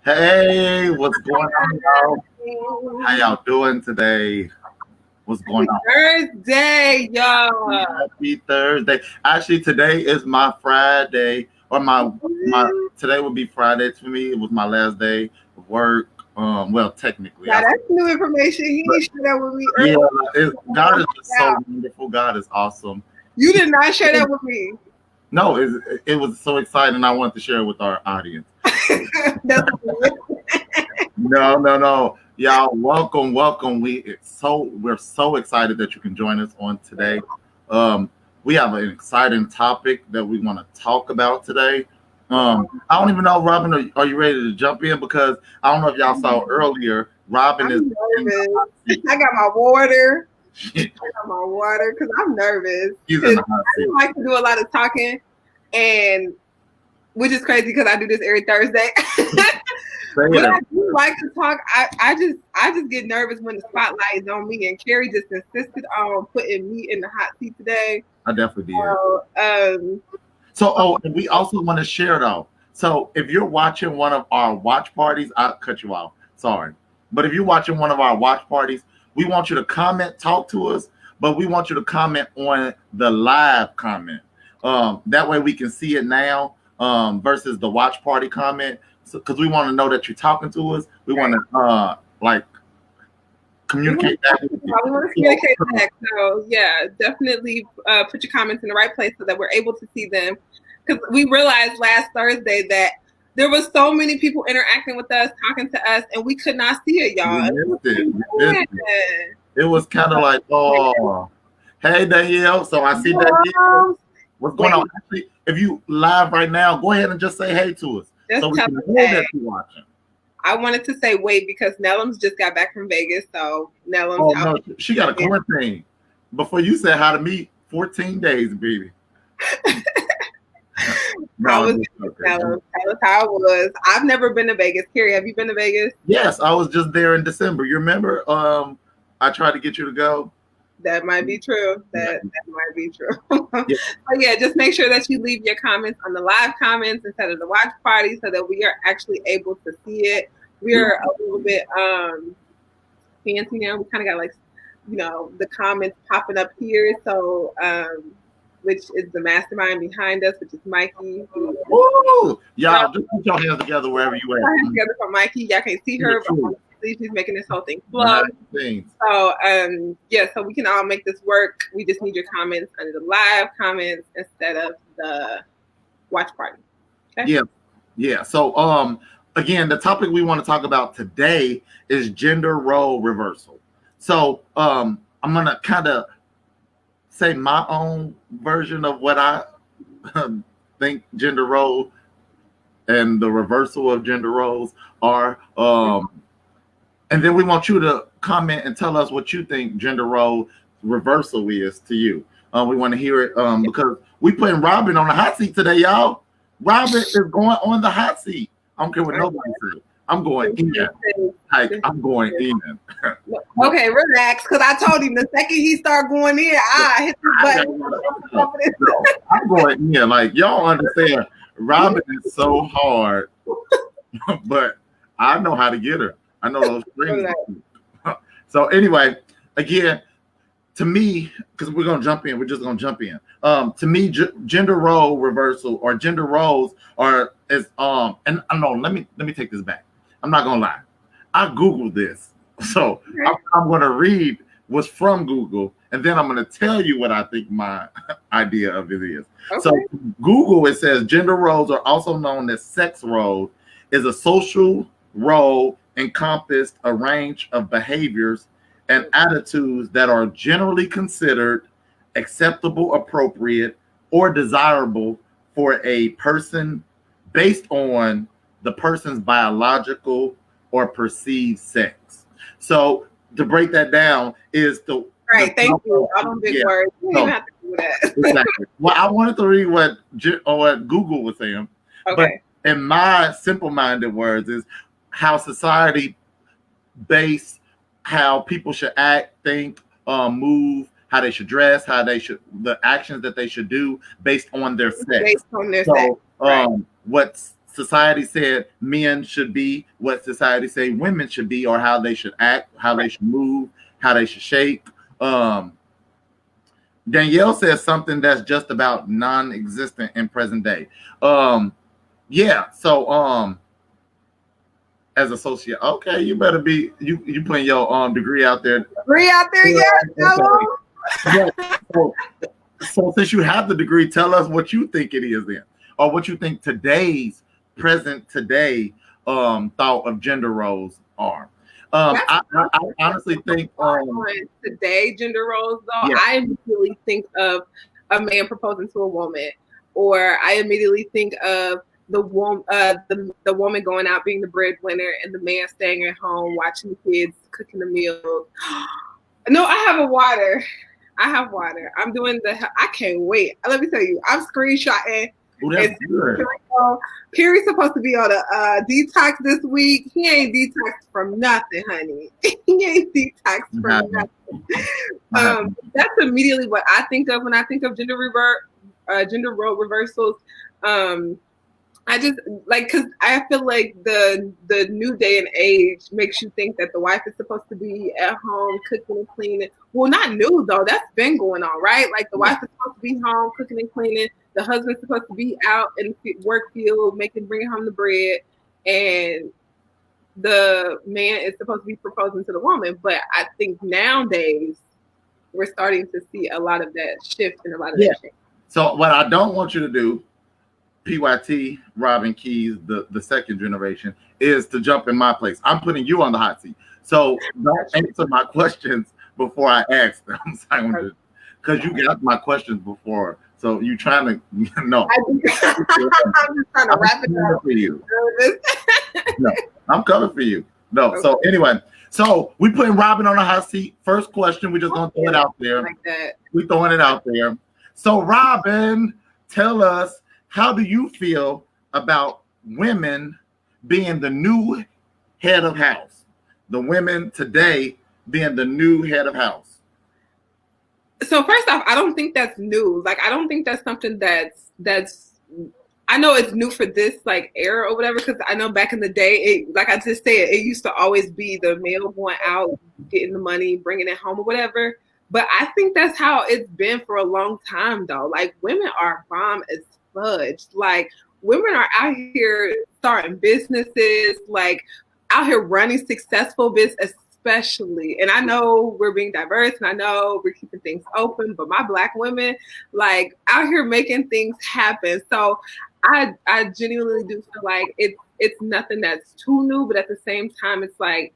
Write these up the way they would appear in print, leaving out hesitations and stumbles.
Hey, what's going on, y'all? How y'all doing today? What's going on? Thursday, y'all. Happy Thursday. Actually, today is my Friday, or my today would be Friday to me. It was my last day of work. Well, technically, Now that's new information. He didn't share that with me yeah, earlier. God is just so wonderful. God is awesome. You did not share that with me. No, it was so exciting. I wanted to share it with our audience. No. Y'all, welcome. We're so excited that you can join us on today. We have an exciting topic that we want to talk about today. I don't even know, Robin, are you ready to jump in? Because I don't know if y'all saw earlier, Robin I'm nervous. I got my water. because I'm nervous. She's in the hot I seat. don't like to do a lot of talking, and which is crazy because I do this every Thursday. But I do like to talk. I just get nervous when the spotlight is on me, and Kerry just insisted on putting me in the hot seat today. I definitely did. So, and we also want to share though. So if you're watching one of our watch parties, I'll cut you off. Sorry. But if you're watching one of our watch parties, we want you to comment, talk to us, but we want you to comment on the live comment. That way we can see it now versus the watch party comment. Because we want to know that you're talking to us. We want to communicate that. We want to communicate that. So yeah, definitely put your comments in the right place so that we're able to see them. Because we realized last Thursday that there was so many people interacting with us, talking to us, and we could not see it, y'all. It was kind of like, oh, hey Danielle. So I see Danielle. What's going on? Actually, if you live right now, go ahead and just say hey to us. So we can know that you're watching. I wanted to say wait because Nellum's just got back from Vegas, so Nellum's no, she got a quarantine. Before you said hi to me, 14 days, baby. Tell us how it was. I've never been to Vegas. Kerry, have you been to Vegas? Yes, I was just there in December. You remember? I tried to get you to go. That might be true. That might be true. But yeah, just make sure that you leave your comments on the live comments instead of the watch party so that we are actually able to see it. We're a little bit fancy now. We kind of got the comments popping up here. So which is the mastermind behind us, which is Mikey. Woo! Y'all just put your hands together wherever you at. Hands together for Mikey. Y'all can't see her, but she's making this whole thing flow. So so we can all make this work. We just need your comments under the live comments instead of the watch party. Okay? Yeah. So again, the topic we want to talk about today is gender role reversal. So I'm gonna kind of say my own version of what I think gender role and the reversal of gender roles are. And then we want you to comment and tell us what you think gender role reversal is to you. We want to hear it because we putting Robin on the hot seat today, y'all. Robin is going on the hot seat. I don't care what nobody says. I'm going in. I'm going in. Okay, relax. Because I told him the second he start going in, I hit the button. I'm going in. Like, y'all understand, Robin is so hard. But I know how to get her. I know those strings. So anyway, again, to me, because we're going to jump in. We're just going to jump in. To me, gender role reversal or gender roles and I know, let me take this back. I'm not going to lie. I Googled this. So I'm going to read what's from Google, and then I'm going to tell you what I think my idea of it is. Okay. So Google, it says gender roles are also known as sex roles, is a social role encompassed a range of behaviors and attitudes that are generally considered acceptable, appropriate, or desirable for a person based on the person's biological or perceived sex. So to break that down is the right. Thank you. All them big words. You don't even have to do that. Exactly. Well, I wanted to read what Google was saying, but in my simple-minded words is how society base how people should act, think, move, how they should dress, the actions that they should do based on their sex. Based on their sex. What society said men should be, what society say women should be, or how they should act, how they should move, how they should shape. Danielle says something that's just about non-existent in present day. Yeah. So as a sociologist, okay, you better be you putting your degree out there. Degree out there, yeah. So since you have the degree, tell us what you think it is then, or what you think present today thought of gender roles are. I honestly think today gender roles though, I immediately think of a man proposing to a woman, or I immediately think of the woman going out being the breadwinner and the man staying at home watching the kids cooking the meals. No, I have water. I'm doing I can't wait. Let me tell you, I'm screenshotting. Kerry's supposed to be on a detox this week. He ain't detoxed from nothing, honey. He ain't detoxed from nothing. That's immediately what I think of when I think of gender role reversals. I just because I feel like the new day and age makes you think that the wife is supposed to be at home cooking and cleaning. Well, not new though. That's been going on, right? Like the wife is supposed to be home cooking and cleaning. The husband's supposed to be out in the work field bringing home the bread, and the man is supposed to be proposing to the woman. But I think nowadays we're starting to see a lot of that shift and a lot of that change. So what I don't want you to do, PYT, Robin Keys, the second generation, is to jump in my place. I'm putting you on the hot seat. So don't answer my questions before I ask them. Because you got my questions before. So you trying to no. I'm just trying to wrap it up for you. No, I'm coming for you. No. Okay. So anyway, so we putting Robin on the hot seat. First question, we just gonna throw it out there. Like that. We throwing it out there. So Robin, tell us, how do you feel about women being the new head of house? The women today being the new head of house. So first off, I don't think that's new. Like, I don't think that's something that's I know it's new for this era or whatever, because I know back in the day, like I just said, it used to always be the male going out, getting the money, bringing it home or whatever. But I think that's how it's been for a long time, though. Like, women are bomb as fudge. Like, women are out here starting businesses, like out here running successful business, especially. And I know we're being diverse and I know we're keeping things open, but my Black women, like, out here making things happen. So I genuinely do feel like it's nothing that's too new, but at the same time, it's like,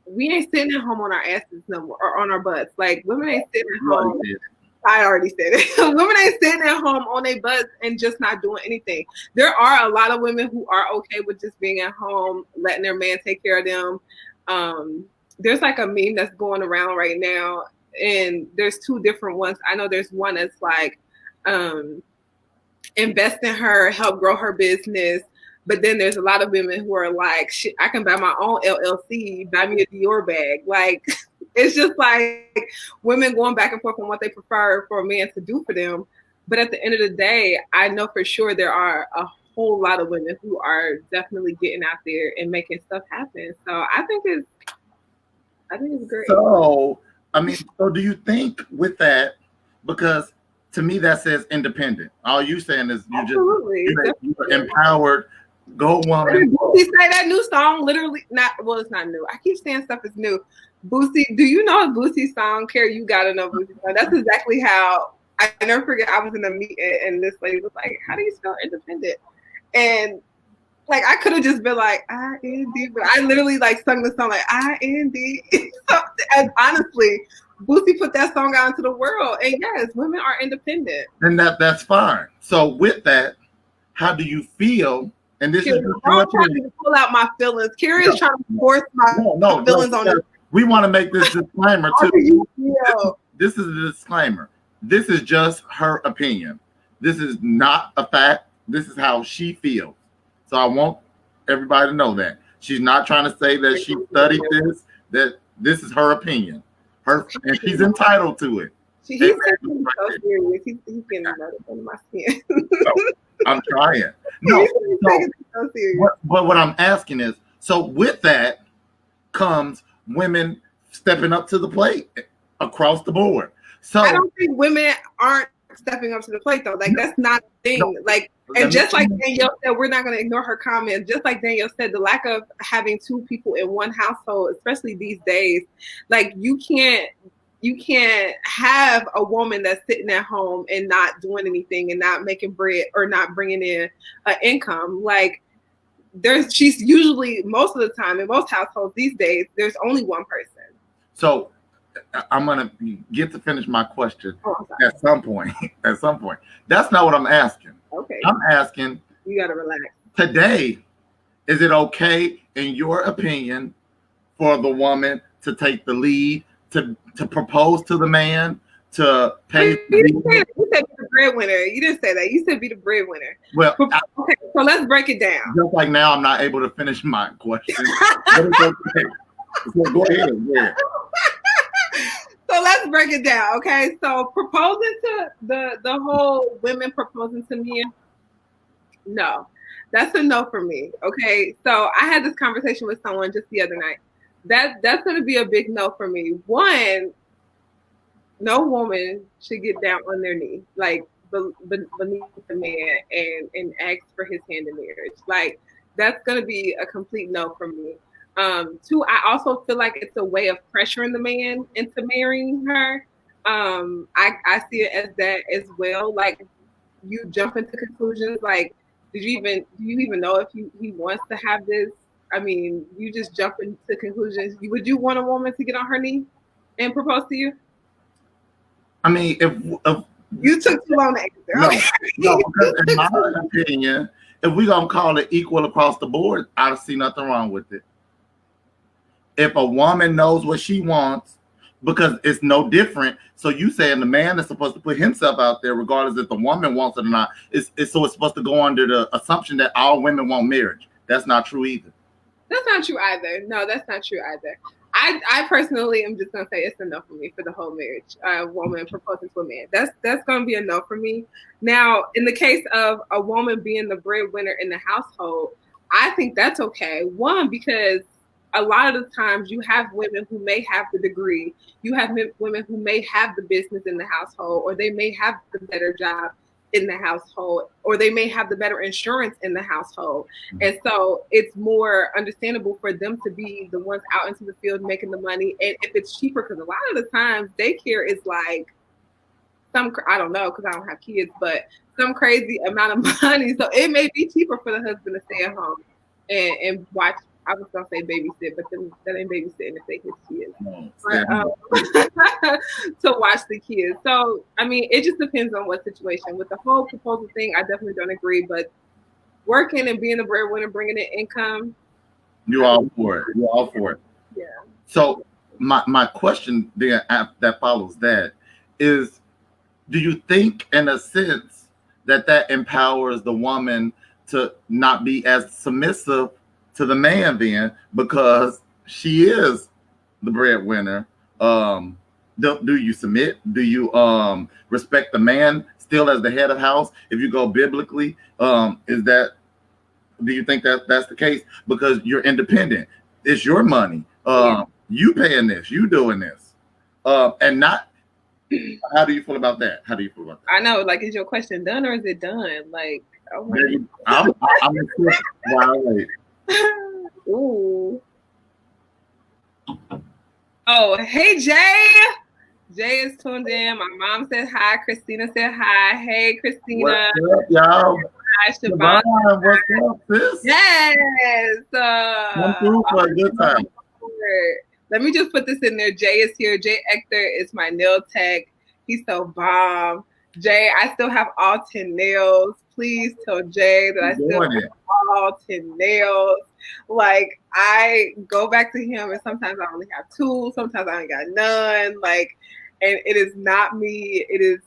we ain't sitting at home on our asses no more, or on our butts. Like, women ain't sitting at home. I already said it. Women ain't sitting at home on their butts and just not doing anything. There are a lot of women who are okay with just being at home, letting their man take care of them. There's like a meme that's going around right now, and there's two different ones. I know there's one that's like, invest in her, help grow her business. But then there's a lot of women who are like, shit, I can buy my own LLC, buy me a Dior bag. Like, it's just like women going back and forth on what they prefer for a man to do for them. But at the end of the day, I know for sure there are a whole lot of women who are definitely getting out there and making stuff happen. So I think it's great. So do you think with that, because to me that says independent. All you saying is you're empowered. Go woman. Did Boosie say that new song? Literally it's not new. I keep saying stuff is new. Boosie, do you know a Boosie song? Kerry, you gotta know Boosie song. That's exactly how I never forget. I was in a meeting and this lady was like, "How do you spell independent?" And like, I could have just been like I-N-D, but I literally like sung the song like I-N-D. And honestly, Boosie put that song out into the world. And yes, women are independent. And that's fine. So with that, how do you feel And this Kerry, is I'm trying to pull out my feelings. Kerry is trying to force my feelings on us. We want to make this disclaimer too. This is a disclaimer. This is just her opinion. This is not a fact. This is how she feels. So I want everybody to know that. She's not trying to say that she studied this, that this is her opinion. And she's entitled to it. He's taking me so serious. He's getting right up under my skin. I'm trying. No, but what I'm asking is, so with that comes women stepping up to the plate across the board. So I don't think women aren't stepping up to the plate though. Like that's not a thing. No. Like, and just like Danielle said, we're not going to ignore her comment. Just like Danielle said, the lack of having two people in one household, especially these days, like you can't have a woman that's sitting at home and not doing anything and not making bread or not bringing in an income. Like she's usually, most of the time in most households these days, there's only one person. So I'm going to get to finish my question at some point. At some point. That's not what I'm asking. Okay. I'm asking. You got to relax. Today, is it okay, in your opinion, for the woman to take the lead, to propose to the man, to pay? You said be the breadwinner. You didn't say that. You said be the breadwinner. Well, okay. So let's break it down. Just like now, I'm not able to finish my question. So go ahead. Yeah. So let's break it down, okay? So proposing to the whole women proposing to men, no, that's a no for me, okay? So I had this conversation with someone just the other night. That's going to be a big no for me. One, no woman should get down on their knee, like beneath the man and ask for his hand in marriage. Like that's going to be a complete no for me. Two, I also feel like it's a way of pressuring the man into marrying her. I see it as that as well. Like you jump into conclusions. Like, do you even know if he wants to have this? I mean, you just jump into conclusions. Would you want a woman to get on her knee and propose to you? I mean, if you took too long to answer. No, because in my opinion, if we're gonna call it equal across the board, I don't see nothing wrong with it. If a woman knows what she wants, because it's no different. So you saying the man is supposed to put himself out there, regardless if the woman wants it or not. It's supposed to go under the assumption that all women want marriage. That's not true either. That's not true either. No, that's not true either. I personally am just gonna say it's a no for me for the whole marriage. Woman proposing to a man. That's gonna be a no for me. Now, in the case of a woman being the breadwinner in the household, I think that's okay. One, because a lot of the times you have women who may have the degree, you have women who may have the business in the household, or they may have the better job in the household, or they may have the better insurance in the household. And so it's more understandable for them to be the ones out into the field making the money. And if it's cheaper, because a lot of the times daycare is like I don't know, because I don't have kids, but some crazy amount of money. So it may be cheaper for the husband to stay at home and watch. I was gonna say babysit, but then that ain't babysitting if they his kids. To watch the kids. So I mean, it just depends on what situation. With the whole proposal thing, I definitely don't agree. But working and being a breadwinner, bringing in income, you're all for it. You're all for it. Yeah. So my question there that follows that is, do you think, in a sense, that empowers the woman to not be as submissive to the man then, because she is the breadwinner? Do you submit? Do you respect the man still as the head of house? If you go biblically, do you think that that's the case? Because you're independent. It's your money. You paying this, you doing this. And not, how do you feel about that? How do you feel about that? I know, like, is your question done or is it done? Like, oh I'm wow. Ooh. Oh, hey Jay. Jay is tuned in. My mom said hi. Christina said hi. Hey Christina. What's up, y'all? Hi, Siobhan. What's up, sis? Yes. Come through for a good time. Let me just put this in there. Jay is here. Jay Ector is my nail tech. He's so bomb. Jay, I still have all 10 nails. please tell Jay that I still have all 10 nails. Like, I go back to him, and sometimes I only have 2, sometimes I ain't got none. Like, and it is not me. It's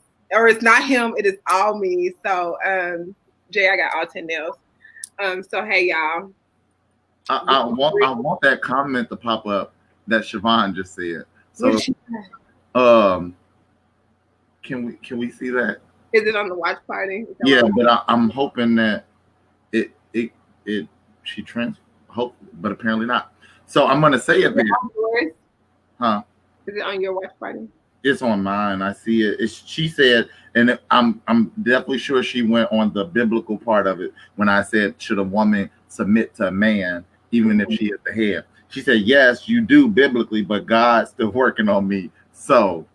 not him. It is all me. So, Jay, I got all 10 nails. So hey, y'all. I want that comment to pop up that Siobhan just said. So, can we see that? Is it on the watch party? Yeah, but I'm hoping that she hope, but apparently not. So I'm gonna say it there. Huh? Is it on your watch party? It's on mine. I see it. She said, and I'm definitely sure she went on the biblical part of it when I said, should a woman submit to a man even if she is the head? She said, yes, you do biblically, but God's still working on me. So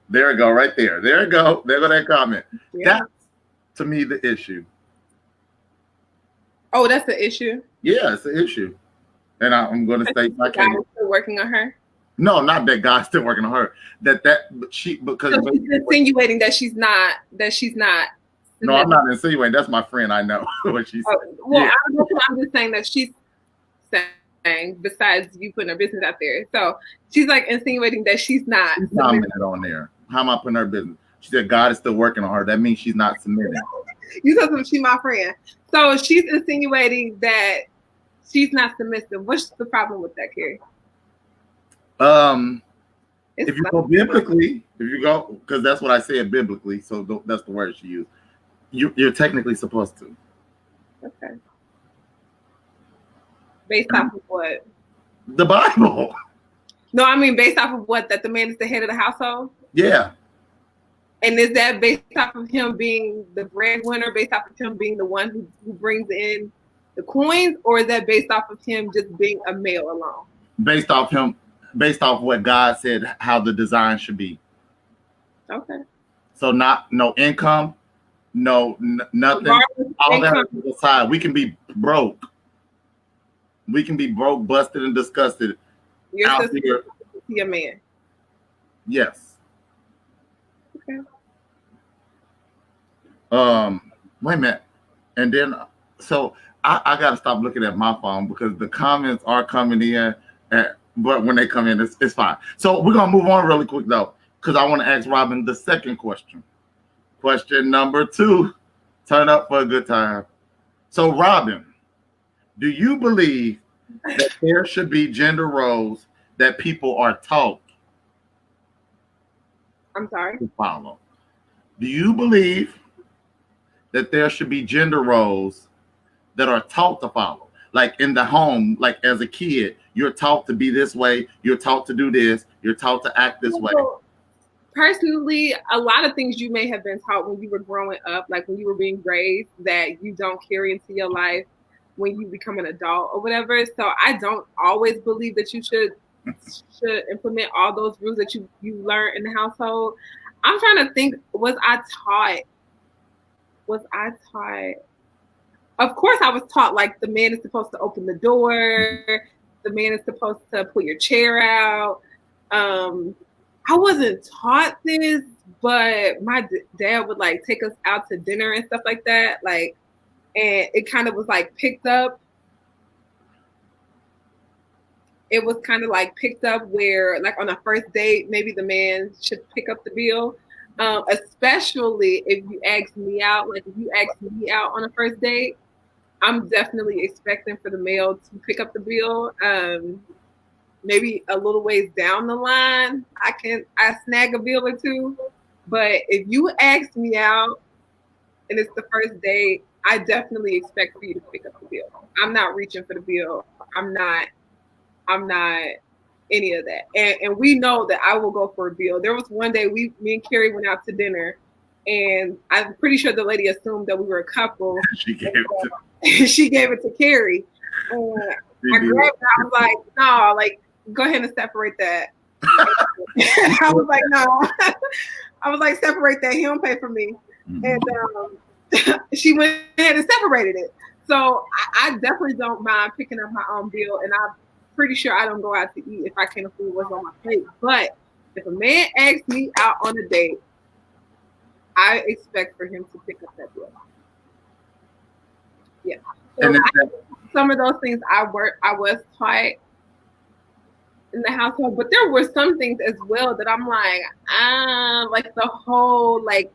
there we go, right there. There we go. There go that comment. Yeah. That's to me the issue. Oh, that's the issue? Yeah, it's the issue. And I'm going to say, God is still working on her. No, not that God's still working on her. Because so she's insinuating that she's not. No, I'm not insinuating. That's my friend. I know what she said. Well, yeah. I'm just saying that she's saying, besides you putting her business out there. So she's like insinuating that she's not. She's commented on there. How am I putting her business? She said God is still working on her. That means she's not submitting. You said something. She's my friend. So she's insinuating that she's not submissive. What's the problem with that, Kerry? If you go biblically, because that's what I said biblically, so that's the word she used. You're technically supposed to. Okay. Based off of what? The Bible. No, I mean based off of what? That the man is the head of the household? Yeah. And is that based off of him being the breadwinner, based off of him being the one who brings in the coins, or is that based off of him just being a male alone? Based off what God said, how the design should be. Okay. So no income, nothing. All that to the side. We can be broke. We can be broke, busted, and disgusted. You're supposed to be a man. Yes. Okay. Wait a minute. And then so I gotta stop looking at my phone because the comments are coming in, but when they come in, it's fine. So we're gonna move on really quick though, because I want to ask Robin the second question. Question number 2. Turn up for a good time. So Robin, do you believe that there should be gender roles that people are taught? I'm sorry? To follow. Do you believe that there should be gender roles that are taught to follow? Like in the home, like as a kid, you're taught to be this way, you're taught to do this, you're taught to act this way. Personally, a lot of things you may have been taught when you were growing up, like when you were being raised, that you don't carry into your life when you become an adult or whatever. So I don't always believe that you should implement all those rules that you learn in the household. I'm trying to think, was I taught? Of course I was taught, like, the man is supposed to open the door, the man is supposed to pull your chair out. I wasn't taught this, but my dad would like take us out to dinner and stuff like that. Like, and it kind of was like picked up. It was kind of like picked up where, like, on a first date, maybe the man should pick up the bill. Especially if you ask me out. Like, if you ask me out on a first date, I'm definitely expecting for the male to pick up the bill. Maybe a little ways down the line, I snag a bill or two. But if you ask me out and it's the first date, I definitely expect for you to pick up the bill. I'm not reaching for the bill. I'm not any of that. And we know that I will go for a bill. There was one day me and Kerry went out to dinner, and I'm pretty sure the lady assumed that we were a couple. She gave it to Kerry. And I grabbed it. I was like, no, like, go ahead and separate that. I was like, no. I was like, separate that. He don't pay for me. Mm-hmm. And she went ahead and separated it. So I definitely don't mind picking up my own bill, and I'm pretty sure I don't go out to eat if I can't afford what's on my plate. But if a man asks me out on a date, I expect for him to pick up that bill. Yeah. So some of those things I was taught in the household, but there were some things as well that I'm like the whole like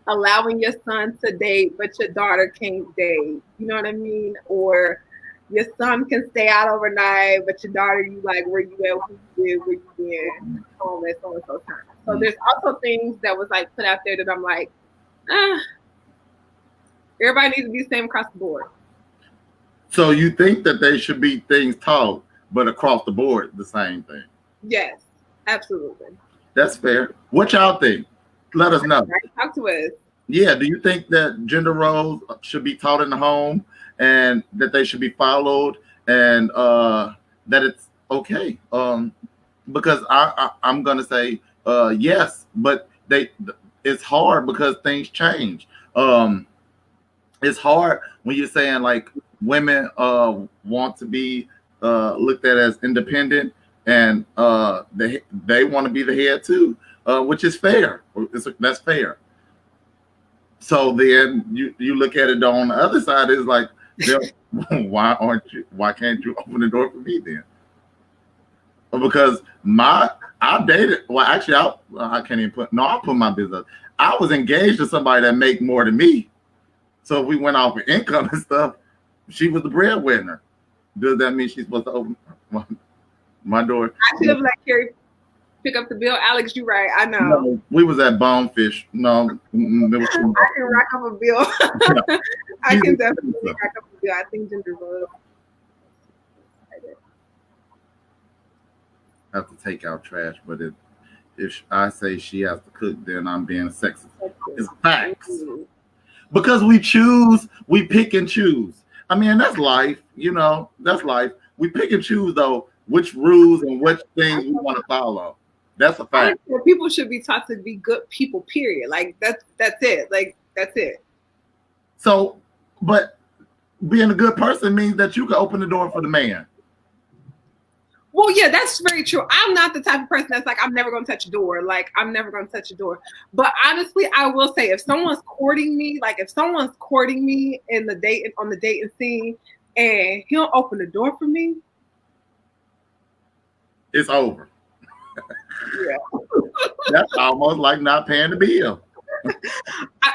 allowing your son to date, but your daughter can't date. You know what I mean? Or your son can stay out overnight, but your daughter, you like where you at, what you did, where you been, home at so and so time. So there's also things that was like put out there that I'm like, everybody needs to be the same across the board. So you think that they should be things taught, but across the board, the same thing? Yes, absolutely. That's fair. What y'all think? Let us know. Talk to us. Yeah, do you think that gender roles should be taught in the home and that they should be followed and that it's okay? Because I'm gonna say yes, but it's hard because things change. It's hard when you're saying like women want to be looked at as independent and they want to be the head too, which is fair. That's fair. So then you look at it on the other side is like, why can't you open the door for me then? Because I dated, well actually I can't even I'll put my business. I was engaged to somebody that make more than me. So if we went off of income and stuff, she was the breadwinner. Does that mean she's supposed to open my door? I should have let Kerry pick up the bill. Alex, you right. I know. No, we was at Bonefish. No, I can rack up a bill. Yeah. I can definitely rack up a bill. I think gender roles. I have to take out trash, but if I say she has to cook, then I'm being sexist. It's facts. Because we pick and choose. I mean, that's life, that's life. We pick and choose, though, which rules and which things we want to follow. That's a fact. People should be taught to be good people, period. Like, that's it. Like, that's it. So, but being a good person means that you can open the door for the man. Well, yeah, that's very true. I'm not the type of person that's like, I'm never going to touch a door. Like, I'm never going to touch a door. But honestly, I will say, if someone's courting me on the dating scene, and he'll open the door for me, it's over. Yeah. That's almost like not paying the bill.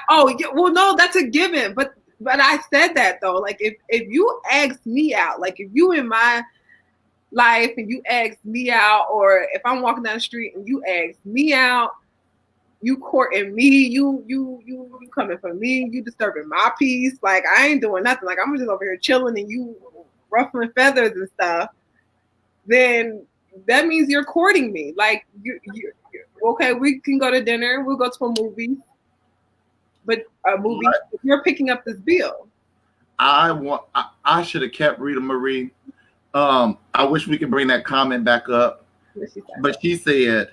No, that's a given. But I said that though. Like, if you ask me out, like if you in my life and you ask me out, or if I'm walking down the street and you ask me out, you courting me, you coming for me, you disturbing my peace. Like, I ain't doing nothing. Like, I'm just over here chilling and you ruffling feathers and stuff. Then that means you're courting me. Like, you okay, we can go to dinner, we'll go to a movie, but if you're picking up this bill. I should have kept Rita Marie. I wish we could bring that comment back up. But she said,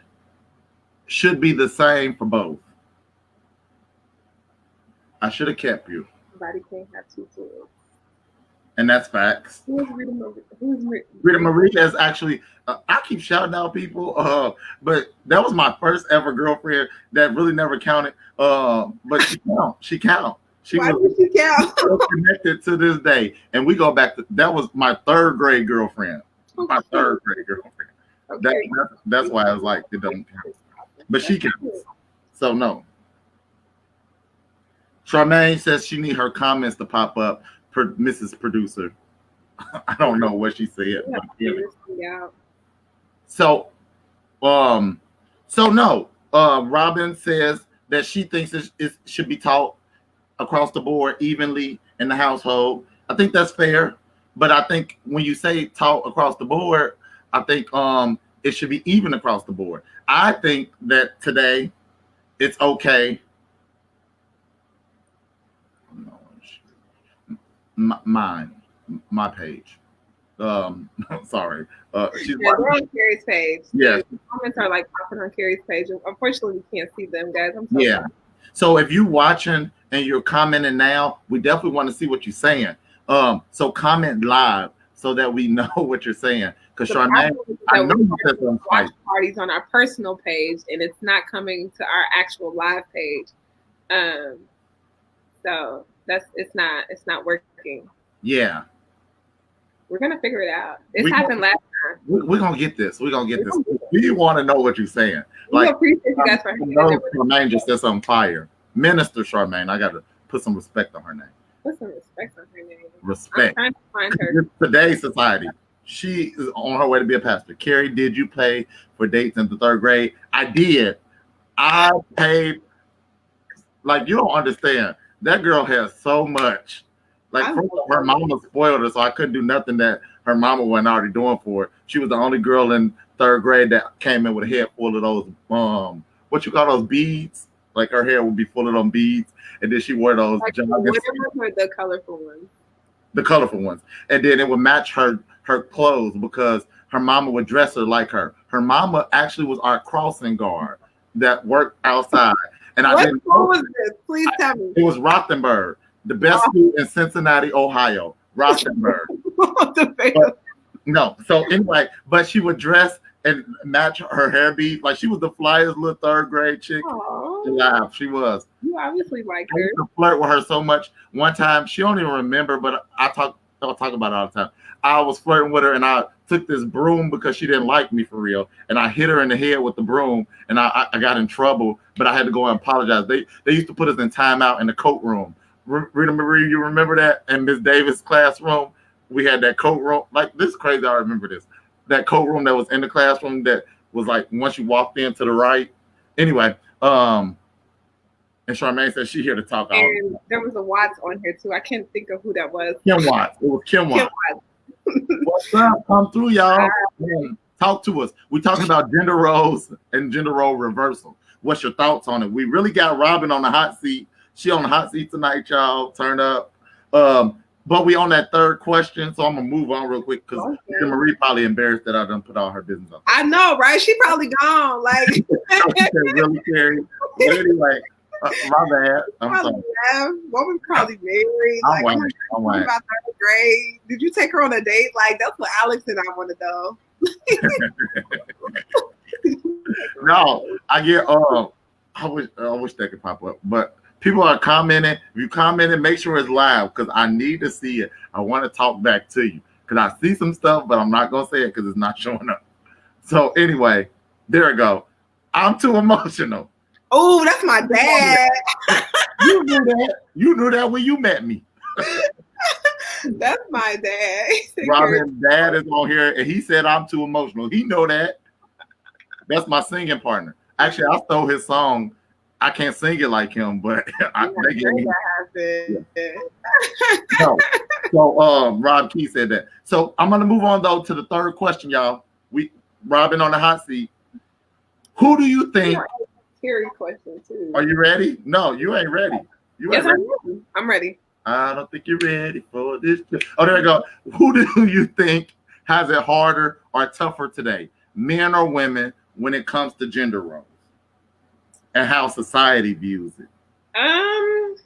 should be the same for both. I should have kept you. Everybody can't have two kids. And that's facts. Who's Rita Marie? Rita Marie is actually, I keep shouting out people, but that was my first ever girlfriend that really never counted. But she count. Why did she count? Still connected to this day. And we go back to, that was my third grade girlfriend. My third grade girlfriend. Okay. That's why I was like, it doesn't count. But she counts. So no. Charmaine says she need her comments to pop up. Mrs. Producer. I don't know what she said. Yeah. So no. Robin says that she thinks it should be taught across the board evenly in the household. I think that's fair. But I think when you say taught across the board, I think it should be even across the board. I think that today it's okay. My page. Sorry. She's on Kerry's page. Yeah. The comments are like popping on Kerry's page. Unfortunately, we can't see them, guys. I'm so sorry. So if you're watching and you're commenting now, we definitely want to see what you're saying. So comment live so that we know what you're saying. Because Charmaine, I know you said some watch parties on our personal page, and it's not coming to our actual live page. So it's not working. Yeah. We're gonna figure it out. It's happened last time. We're gonna get this. We're gonna get this. We want to know what you're saying. We appreciate you guys for Charmaine just said something fire. Minister Charmaine, I gotta put some respect on her name. Put some respect on her name. Respect. I'm trying to find her. Today's society. She is on her way to be a pastor. Kerry, did you play for dates in the 3rd grade? I did. I paid. Like, you don't understand. That girl has so much. Like, her mama spoiled her, so I couldn't do nothing that her mama wasn't already doing for her. She was the only girl in 3rd grade that came in with a head full of those, what you call those beads? Like, her hair would be full of them beads, and then she wore those joggers. The colorful ones. The colorful ones. And then it would match her clothes because her mama would dress her like her. Her mama actually was our crossing guard that worked outside. And what school was this? Please tell me. It was Rothenberg. The best school in Cincinnati, Ohio, Rothenberg. No, so anyway, but she would dress and match her hair beat. Like, she was the flyest little 3rd grade chick alive. She was. You obviously like her. I used to flirt with her so much. One time, she don't even remember, but I'll talk about it all the time. I was flirting with her, and I took this broom because she didn't like me for real, and I hit her in the head with the broom, and I got in trouble, but I had to go and apologize. They used to put us in timeout in the coat room. Rita Marie, you remember that? In Miss Davis' classroom, we had that coat room. Like, this is crazy. I remember this. That coat room that was in the classroom that was like once you walked in to the right. Anyway, and Charmaine said she here to talk. And there was a Watts on here too. I can't think of who that was. Kim Watts. It was Kim Watts. What's up? Come through, y'all. Talk to us. We talking about gender roles and gender role reversal. What's your thoughts on it? We really got Robin on the hot seat. She on the hot seat tonight, y'all. Turn up. But we on that 3rd question, so I'm gonna move on real quick because Marie probably embarrassed that I done put all her business up. I know, right? She probably gone. Like, really, Kerry. But anyway, my bad. I'm sorry. Woman probably married. I'm like, white. About 3rd grade. Did you take her on a date? Like, that's what Alex and I want to know. No, I get. I wish that could pop up, but. People are commenting. If you commented, make sure it's live because I need to see it. I want to talk back to you because I see some stuff, but I'm not going to say it because it's not showing up. So anyway, there we go. I'm too emotional. Oh, that's my dad. You knew that. You knew that when you met me. That's my dad. Robin's dad is on here, and he said I'm too emotional. He know that. That's my singing partner. Actually, I stole his song. I can't sing it like him, but they gave me. So Rob Key said that. So I'm gonna move on though to the 3rd question, y'all. Robin on the hot seat. Who do you think? Kerry question too. Are you ready? No, you ain't ready. Yes, I'm ready. I don't think you're ready for this. Oh, there we go. Who do you think has it harder or tougher today, men or women, when it comes to gender roles? And how society views it. I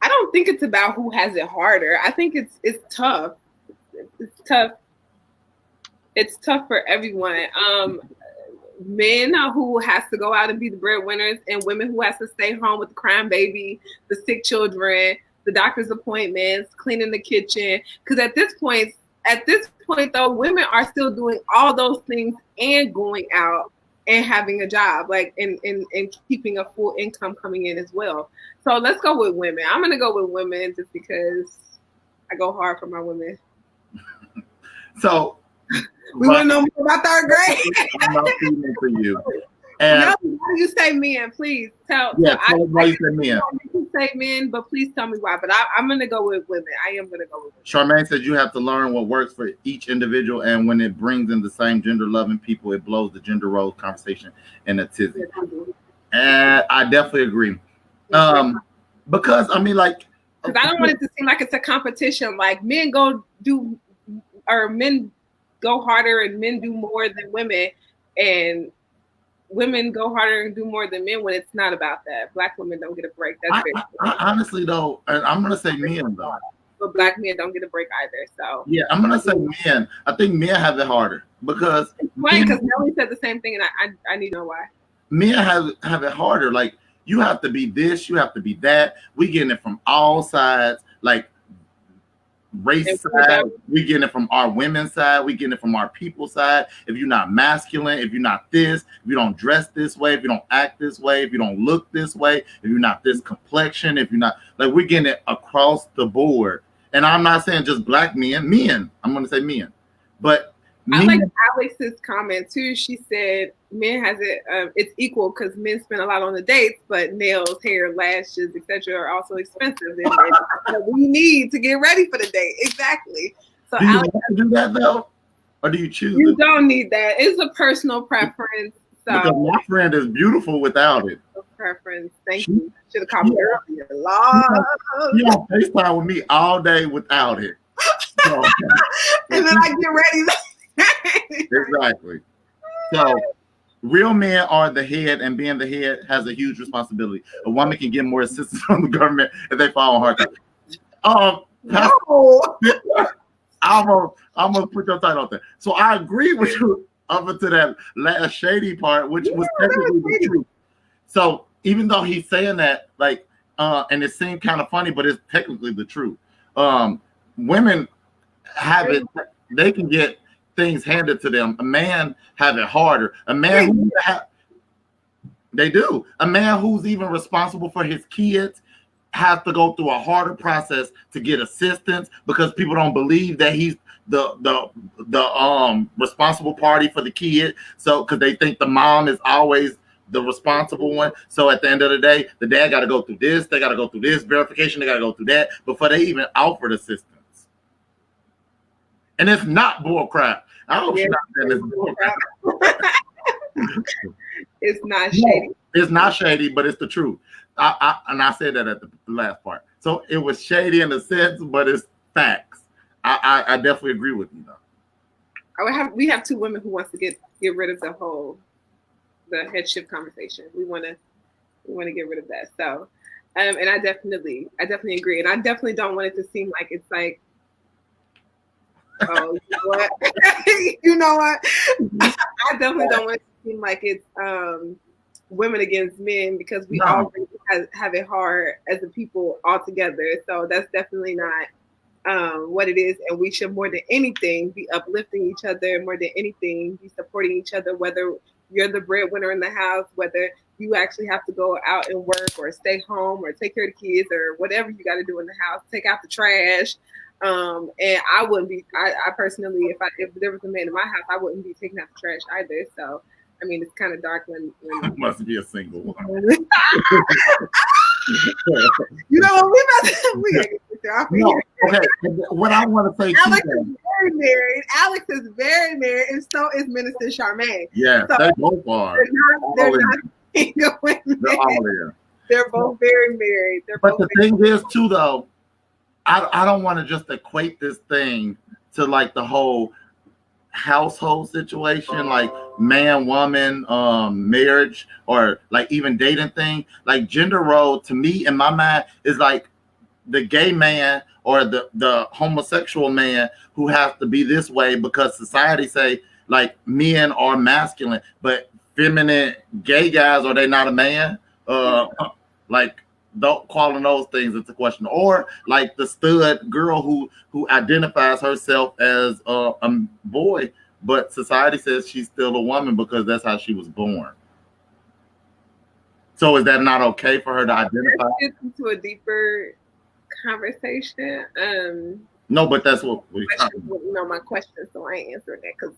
don't think it's about who has it harder. I think it's tough. It's tough. It's tough for everyone. Men who has to go out and be the breadwinners, and women who has to stay home with the crying baby, the sick children, the doctor's appointments, cleaning the kitchen. Because at this point though, women are still doing all those things and going out and having a job, like and keeping a full income coming in as well. So let's go with women. I'm gonna go with women just because I go hard for my women. So we want to know more about 3rd grade. I'm not feeding for you. And no, why do you say men? Please tell. Yeah, tell why you say men. You say men, but please tell me why. But I'm gonna go with women. I am gonna go with women. Charmaine said you have to learn what works for each individual, and when it brings in the same gender-loving people, it blows the gender role conversation in a tizzy. And I definitely agree. Because I mean, like, because I don't want it to seem like it's a competition. Like men go harder and men do more than women, and women go harder and do more than men when it's not about that. Black women don't get a break. That's I honestly though, and I'm gonna say men though. But black men don't get a break either. So yeah, I'm gonna say men. I think men have it harder because Nelly said the same thing, and I need to know why. Men have it harder. Like, you have to be this, you have to be that. We getting it from all sides. like race side, we getting it from our women's side, we getting it from our people's side. If you're not masculine, if you're not this, if you don't dress this way, if you don't act this way, if you don't look this way, if you're not this complexion, if you're not, like, we're getting it across the board. And I'm not saying just black men, I'm going to say men, but I like Alex's comment too. She said men has it, it's equal because men spend a lot on the dates, but nails, hair, lashes, etc. are also expensive. And we need to get ready for the date. Exactly. So do you Alex, have to do that though, or do you choose? You don't need that. It's a personal preference. So because my friend is beautiful without it. Preference. Thank you. Should have called me earlier. You on FaceTime with me all day without it. So, and then I get ready. Exactly. So real men are the head, and being the head has a huge responsibility. A woman can get more assistance from the government if they fall on hard times. No. I'm gonna put your title out there. So I agree with you up until that last shady part, which was technically the truth. So even though he's saying that, like, and it seemed kind of funny, but it's technically the truth. Women have it; they can get things handed to them. A man have it harder. A man they do. A man who's even responsible for his kids has to go through a harder process to get assistance because people don't believe that he's the responsible party for the kid. So because they think the mom is always the responsible one. So at the end of the day, the dad got to go through this. They got to go through this verification. They got to go through that before they even offered assistance. And it's not bull crap. I hope you're not saying it's bull crap. It's not shady. No, it's not shady, but it's the truth. I said that at the last part. So it was shady in a sense, but it's facts. I definitely agree with you though. We have two women who wants to get rid of the headship conversation. We want to get rid of that. So, and I definitely agree, and I definitely don't want it to seem like it's like, oh, you know what? You know what? I definitely don't want it to seem like it's women against men because we already have it hard as a people all together. So that's definitely not what it is. And we should more than anything be uplifting each other, more than anything be supporting each other, whether you're the breadwinner in the house, whether you actually have to go out and work or stay home or take care of the kids or whatever you got to do in the house, take out the trash. And I wouldn't be, I personally, if there was a man in my house, I wouldn't be taking out the trash either. So, I mean, it's kind of dark when must be a single one. You know, we gotta get this off no, here. Okay, what I want to say, Alex is very married. Alex is very married, and so is Minister Charmaine. Yeah, so they both are. They're not single women. They're all there. They're both very married. But the thing is, too, though, I don't want to just equate this thing to like the whole household situation, like man, woman, marriage, or like even dating thing. Like gender role, to me, in my mind, is like the gay man or the homosexual man who has to be this way because society say like men are masculine, but feminine gay guys, are they not a man? Like don't calling those things into question, or like the stud girl who identifies herself as a boy, but society says she's still a woman because that's how she was born. So is that not okay for her to identify? Let's get into a deeper conversation. No, but that's what we. You know my question, so I ain't answering that because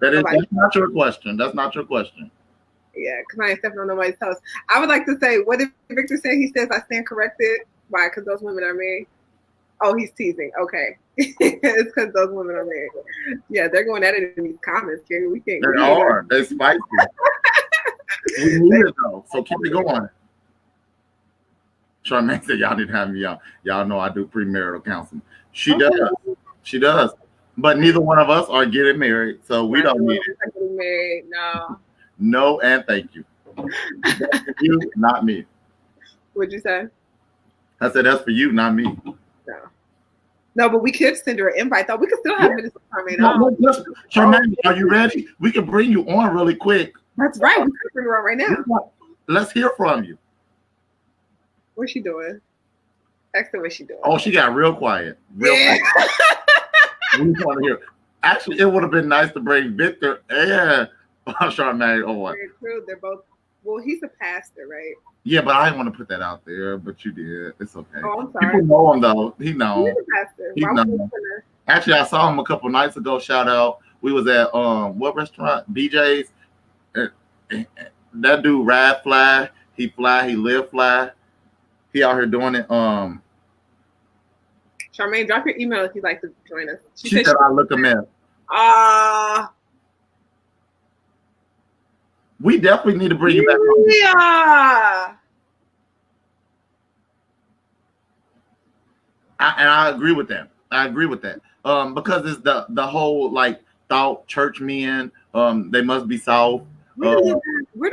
that's not your question. That's not your question. Yeah, because I ain't stepping on nobody's toes. I would like to say, what did Victor say? He says I stand corrected. Why? Because those women are married. Oh, he's teasing. Okay, it's because those women are married. Yeah, they're going at it in these comments, Kerry. We can't. They are. They're spicy. We need it though, so keep it going. Charmaine said, "Y'all didn't have me on. Y'all know I do premarital counseling. She does. She does. But neither one of us are getting married, so we don't need it. Getting married, no. No, and thank you. That's for you, not me. What'd you say? I said that's for you, not me. No, but we could send her an invite though. We could still have Minister Charmaine on. Charmaine, are you ready? We can bring you on really quick. That's right. We could bring her on right now. Let's hear from you. What's she doing? Ask her what she doing. Oh, she got real quiet. Quiet. We want to hear. Actually, it would have been nice to bring Victor and Charmaine on. Very true. They're both. Well, he's a pastor, right? Yeah, but I didn't want to put that out there. But you did. It's okay. Oh, I'm sorry. People know him though. He knows. He's a pastor. He knows. Actually, I saw him a couple nights ago. Shout out. We was at what restaurant? BJ's. That dude ride fly. He fly. He live fly. He out here doing it. Charmaine, drop your email if you'd like to join us. She said I look a mess. We definitely need to bring you back. Yeah. I agree with that. Because it's the whole like thought church men. They must be soft. Where do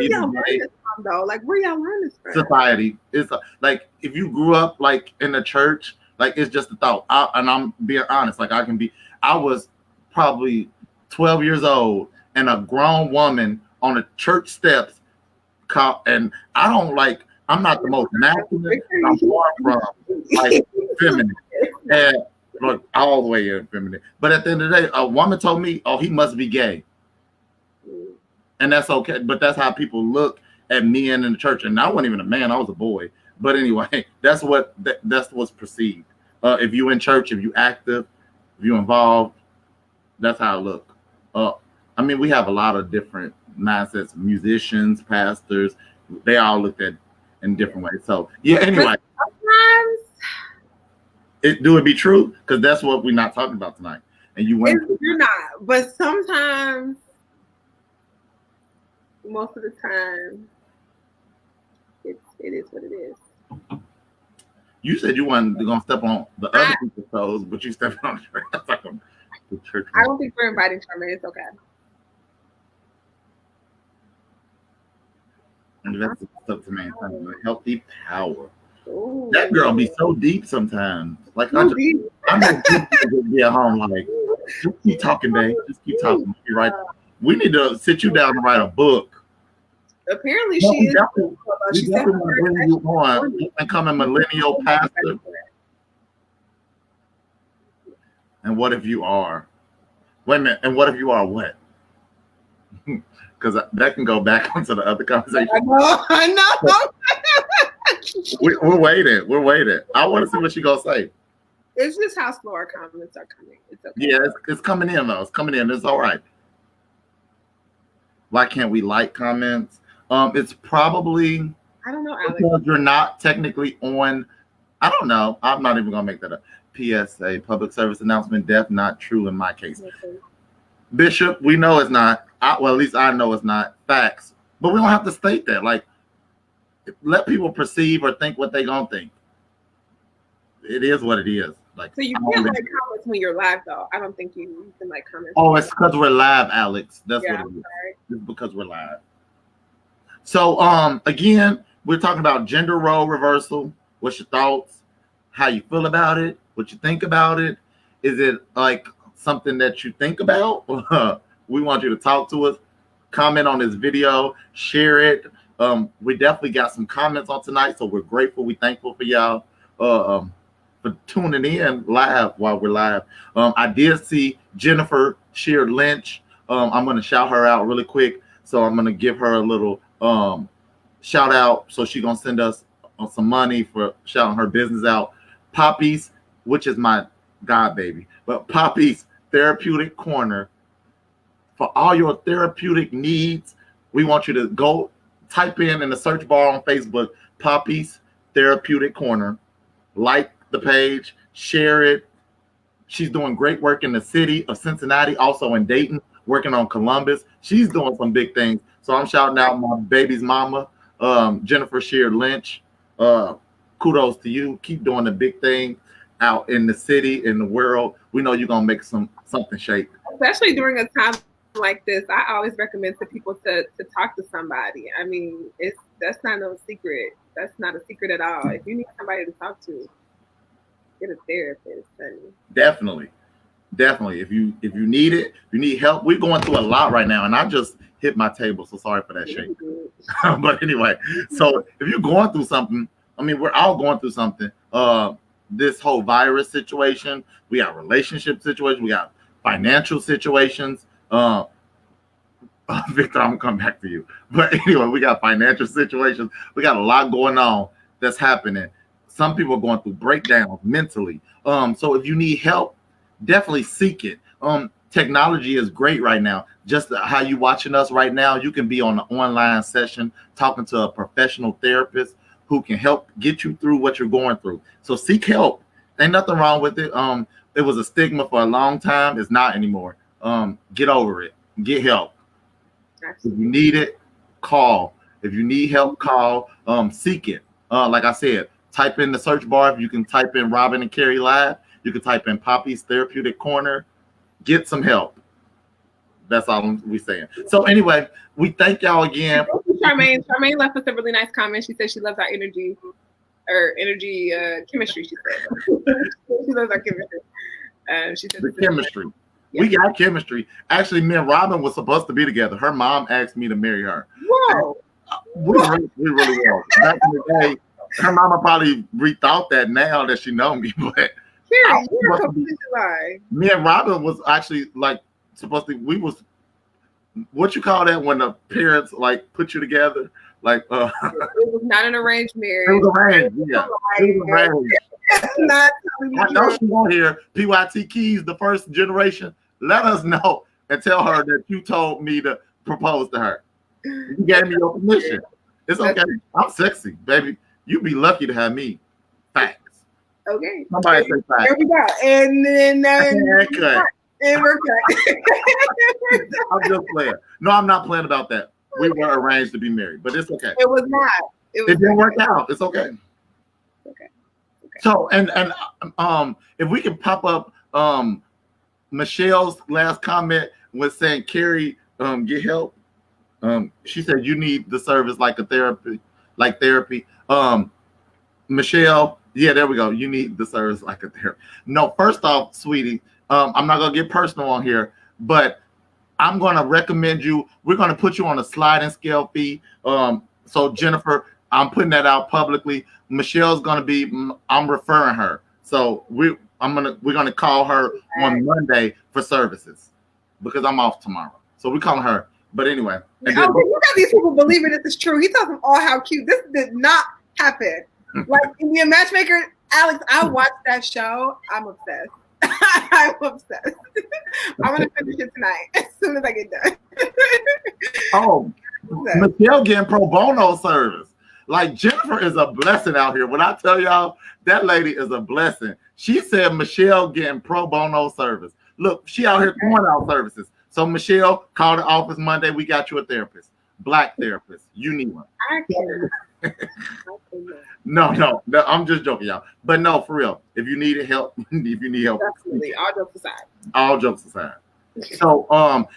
y'all learn this from though? Like where y'all learn this from? Society. It's like if you grew up like in the church, like it's just a thought. And I'm being honest. Like I was probably 12 years old and a grown woman on the church steps. And I'm not the most masculine. I'm far from like feminine. And look, all the way in feminine. But at the end of the day, a woman told me, "Oh, he must be gay," and that's okay. But that's how people look at men in the church. And I wasn't even a man; I was a boy. But anyway, that's what's perceived. If you in church, if you active, if you involved, that's how it look. I mean, we have a lot of different mindsets. Musicians, pastors, they all looked at in different ways. So yeah. Anyway. Do it be true? Because that's what we're not talking about tonight. And you went. You're not, but sometimes, most of the time, it is what it is. You said you weren't gonna step on the other people's toes, but you stepped on the church. I don't think we're inviting Charmaine. It's okay. And that's up to me. Healthy power. Ooh. That girl be so deep sometimes. Like I'm just be at home. Like just keep talking, babe. Just keep talking. You're right. We need to sit you down and write a book. Apparently, she is. We definitely want to bring you on and come a millennial pastor. And what if you are? Wait a minute. And what if you are what? Because that can go back onto the other conversation. I know. We're waiting. I want to see what she's gonna say. It's just how slow our comments are coming. It's okay. Yeah, it's coming in though. It's coming in. It's all right. Why can't we like comments? It's probably I don't know, Alex. Because you're not technically on. I don't know. I'm not even gonna make that up. PSA, public service announcement. Deaf, not true in my case. Okay. Bishop, we know it's not. Well, at least I know it's not facts. But we don't have to state that. Like, let people perceive or think what they gonna think. It is what it is. Like, so you can't like comments when you're live, though. I don't think you can like comment. Oh, it's because we're live, Alex. That's what it is. It's because we're live. So, again, we're talking about gender role reversal. What's your thoughts? How you feel about it? What you think about it? Is it like something that you think about? We want you to talk to us. Comment on this video. Share it. We definitely got some comments on tonight, so we're grateful. We're thankful for y'all for tuning in live while we're live. I did see Jennifer Shear Lynch. I'm going to shout her out really quick. So I'm going to give her a little shout out. So she's going to send us some money for shouting her business out. Poppy's, which is my god baby, but Poppy's Therapeutic Corner. For all your therapeutic needs, we want you to go type in the search bar on Facebook, Poppy's Therapeutic Corner. Like the page, share it. She's doing great work in the city of Cincinnati, also in Dayton, working on Columbus. She's doing some big things. So I'm shouting out my baby's mama, Jennifer Shear Lynch. Kudos to you. Keep doing the big thing out in the city, in the world. We know you're gonna make something shake. Especially during a time like this, I always recommend to people to talk to somebody. I mean, that's not no secret. That's not a secret at all. If you need somebody to talk to, get a therapist. Definitely. If you need it, if you need help, we're going through a lot right now, and I just hit my table, so sorry for that shake. But anyway, so if you're going through something, I mean, we're all going through something. this whole virus situation. We got relationship situations. We got financial situations. Victor, I'm gonna come back to you. But anyway, we got financial situations. We got a lot going on that's happening. Some people are going through breakdowns mentally. So if you need help, definitely seek it. Technology is great right now. Just how you watching us right now, you can be on an online session talking to a professional therapist who can help get you through what you're going through. So seek help. Ain't nothing wrong with it. It was a stigma for a long time. It's not anymore. Get over it. Get help. If you need it, call. If you need help, call. Seek it. Like I said, type in the search bar. If you can type in Robin and Kerry Live, you can type in Poppy's Therapeutic Corner. Get some help. That's all we saying. So anyway, we thank y'all again. Charmaine left us a really nice comment. She said she loves our energy chemistry. She said she loves our chemistry. She said the chemistry. Yeah. We got chemistry. Actually, me and Robin was supposed to be together. Her mom asked me to marry her. Whoa. We really were. Back in the day, her mama probably rethought that now that she know me, but you're completely lying. Me and Robin was actually like supposed to. We was what you call that when the parents like put you together, like. It was not an arranged marriage. It was arranged. Yeah. It was arranged. Not I know she won't hear PYT Keys, the first generation. Let us know and tell her that you told me to propose to her. You gave me your permission. It's okay. I'm sexy, baby. You be lucky to have me. Facts. Okay. Somebody say facts. There we go. And then and we're cut. I'm just playing. No, I'm not playing about that. We were arranged to be married, but it's okay. It was not. It didn't work out. It's okay. Okay. So and if we can pop up Michelle's last comment was saying, Kerry, get help. She said you need the service like therapy. Michelle, yeah, there we go. You need the service like a therapy. No, first off, sweetie, I'm not gonna get personal on here, but I'm gonna recommend you. We're gonna put you on a sliding scale fee. So Jennifer, I'm putting that out publicly. Michelle's gonna be. I'm referring her. So we're gonna call her on Monday for services because I'm off tomorrow. So we're calling her. But anyway, you got these people believing this is true. He tells them all how cute. This did not happen. Like in the Matchmaker, Alex, I watched that show. I'm obsessed. I'm obsessed. I'm gonna finish it tonight as soon as I get done. Oh, Michelle getting pro bono service. Like Jennifer is a blessing out here. When I tell y'all, that lady is a blessing. She said Michelle getting pro bono service. Look, she out here throwing out services. So Michelle, call the office Monday. We got you a therapist, black therapist. You need one. No, I'm just joking, y'all. But no, for real. If you need help, definitely. All jokes aside. So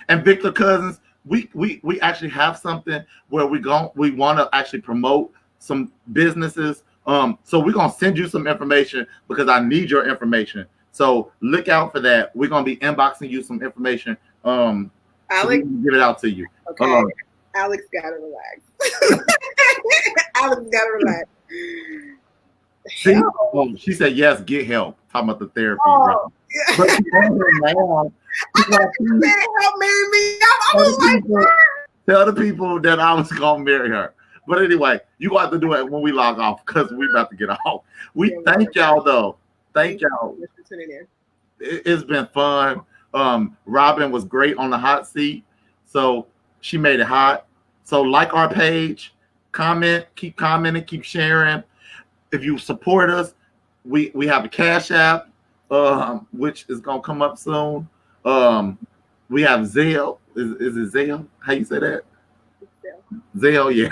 and Victor Cousins, we actually have something where we want to actually promote some businesses. So we're gonna send you some information because I need your information. So look out for that. We're gonna be inboxing you some information. Alex, so give it out to you. Okay. Alex gotta relax. Alex gotta relax. See, she said yes. Get help. Talking about the therapy. Oh, yeah. But now, help marry me. Tell the people that I was gonna marry her. But anyway, you got to do it when we log off because we about to get off. We thank y'all though. Thank y'all. It's been fun. Robin was great on the hot seat, so she made it hot. So like our page, comment, keep commenting, keep sharing. If you support us, we have a Cash App, which is gonna come up soon. We have Zelle. Is it Zelle? How you say that? Zelle, yeah.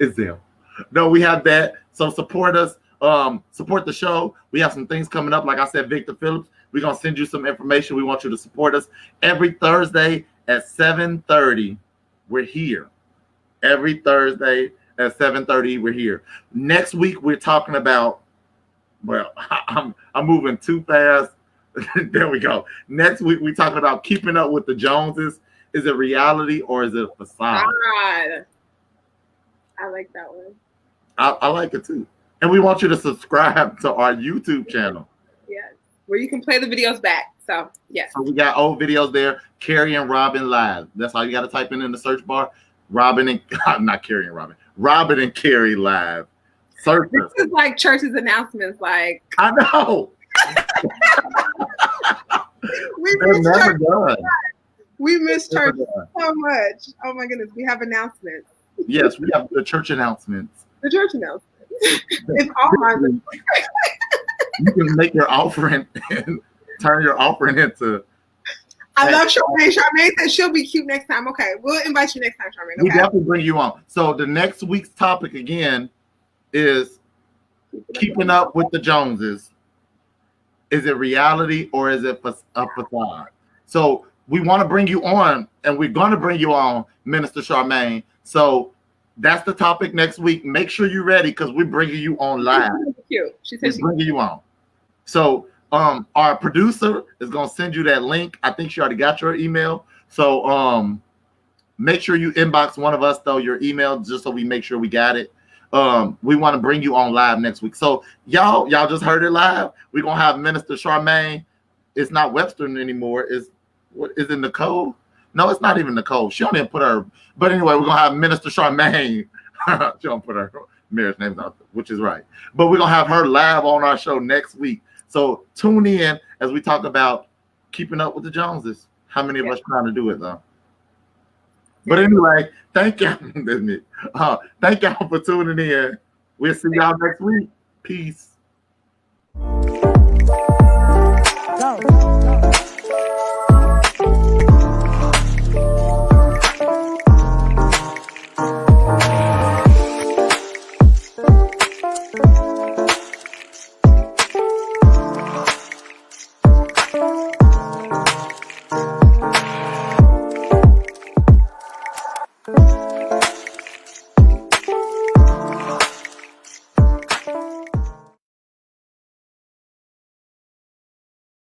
It's Zelle. No, we have that. So support us. Support the show. We have some things coming up. Like I said, Victor Phillips, we're going to send you some information. We want you to support us. Every Thursday at 7:30, we're here. Every Thursday at 7:30, we're here. Next week, we're talking about, well, I'm moving too fast. There we go. Next week, we're talking about keeping up with the Joneses. Is it reality or is it a facade? God. I like that one. I like it too. And we want you to subscribe to our YouTube channel. Yes, where you can play the videos back. So, yes. So we got old videos there. Kerry and Robin live. That's all you got to type in the search bar. Robin and not Kerry and Robin. Robin and Kerry live. Search this is like church's announcements. Like I know. we miss church. We miss church so much. Oh my goodness, we have announcements. Yes, we have the church announcements. The church announcements. It's all mine. You can make your offering and turn your offering into. I love Charmaine. Charmaine said she'll be cute next time. Okay, we'll invite you next time, Charmaine. Okay? We definitely bring you on. So the next week's topic again is keeping up with the Joneses. Is it reality or is it a facade? So we want to bring you on, and we're going to bring you on, Minister Charmaine. So that's the topic next week. Make sure you're ready because we're bringing you on live. Cute. She said we're bringing you on. So our producer is going to send you that link. I think she already got your email. So make sure you inbox one of us, though, your email, just so we make sure we got it. We want to bring you on live next week. So y'all just heard it live. We're going to have Minister Charmaine. It's not Webster anymore. Is it Nicole? No, it's not even Nicole. She don't even put her. But anyway, we're going to have Minister Charmaine. She don't put her marriage name out, which is right. But we're going to have her live on our show next week. So tune in as we talk about keeping up with the Joneses. How many of us trying to do it, though? But anyway, thank y'all. Thank y'all for tuning in. We'll see y'all next week. Peace. Go.